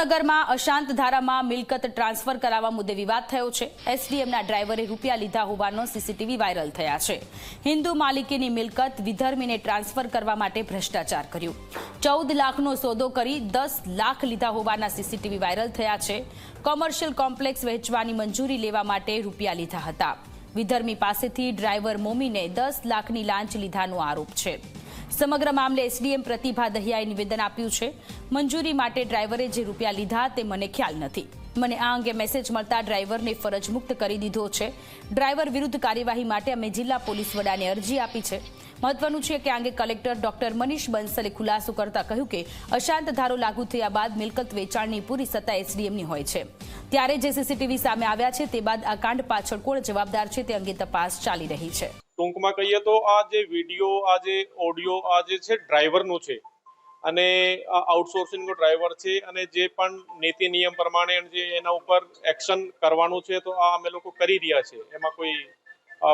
ભાવનગરમાં અશાંત ધારામાં મિલકત ટ્રાન્સફર કરાવવા મુદ્દે વિવાદ થયો છે। એસડીએમના ડ્રાઈવરે રૂપિયા લીધા હોવાનો સીસીટીવી વાયરલ થયા છે। હિન્દુ માલિકીની મિલકત વિધર્મીને ટ્રાન્સફર કરવા માટે ભ્રષ્ટાચાર કર્યું। 14 લાખનો સોદો કરી 10 લાખ લીધા હોવાના સીસીટીવી વાયરલ થયા છે। કોમર્શિયલ કોમ્પ્લેક્સ વહેંચવાની મંજૂરી લેવા માટે રૂપિયા લીધા હતા। વિધર્મી પાસેથી ડ્રાઈવર મોમીને 10 લાખની લાંચ લીધાનો આરોપ છે। સમગ્ર મામલે એસડીએમ પ્રતિભા દહિયાએ નિવેદન આપ્યું છે। મંજૂરી માટે ડ્રાઈવરે જે રૂપિયા લીધા તે મને ખ્યાલ નથી। મને આ અંગે મેસેજ મળતા ડ્રાઈવરને ફરજ મુક્ત કરી દીધો છે। ડ્રાઈવર વિરુદ્ધ કાર્યવાહી માટે અમે જિલ્લા પોલીસ વડાને અરજી આપી છે। મહત્વનું છે કે આ અંગે કલેક્ટર ડોક્ટર મનીષ બંસલે ખુલાસો કરતા કહ્યું કે અશાંત ધારો લાગુ થયા બાદ મિલકત વેચાણની પૂરી સત્તા એસડીએમની હોય છે। ત્યારે જે સીસીટીવી સામે આવ્યા છે તે બાદ આ કાંડ પાછળ કોણ જવાબદાર છે તે અંગે તપાસ ચાલી રહી છે। ટૂંકમાં કહીએ તો આ જે વિડીયો આ જે ઓડિયો આ જે છે ડ્રાઈવરનું છે અને આ આઉટસોર્સિંગનો ડ્રાઈવર છે અને જે પણ નીતિ નિયમ પ્રમાણે જે એના ઉપર એક્શન કરવાનું છે તો આ અમે લોકો કરી રહ્યા છે। એમાં કોઈ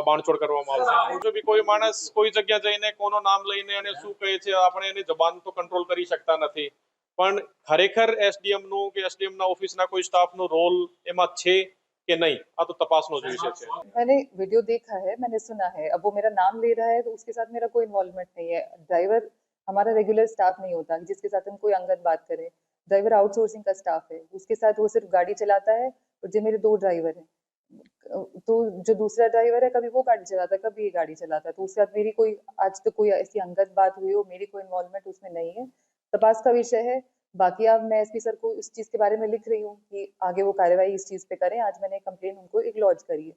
બાંધછોડ કરવામાં આવશે। જો બી કોઈ માણસ કોઈ જગ્યા જઈને કોનું નામ લઈને અને શું કહે છે આપણે એની જબાન તો કંટ્રોલ કરી શકતા નથી, પણ ખરેખર એસડીએમનું કે એસડીએમના ઓફિસના કોઈ સ્ટાફનો રોલ એમાં છે कि नहीं, આ તો તપાસનો જ વિષય છે। मैंने वीडियो देखा है, मैंने सुना है। अब वो मेरा नाम ले रहा है तो उसके साथ मेरा कोई इन्वॉल्वमेंट नहीं है। ड्राइवर हमारा रेगुलर स्टाफ नहीं होता जिसके साथ हम कोई अंगत बात करें। ड्राइवर आउटसोर्सिंग का स्टाफ है, उसके साथ वो सिर्फ गाड़ी चलाता है। और जो मेरे 2 ड्राइवर हैं, तो जो दूसरा ड्राइवर है कभी वो गाड़ी चलाता है, कभी ये गाड़ी चलाता है। तो उसके साथ मेरी कोई आज तक कोई ऐसी अंगत बात हुई हो, मेरी कोई इन्वॉल्वमेंट उसमें नहीं है। तपास का विषय है। बाकी अब मैं एसपी सर को इस चीज के बारे में लिख रही हूँ कि आगे वो कार्रवाई इस चीज पे करें। आज मैंने कंप्लेन उनको एक लॉन्च करी है।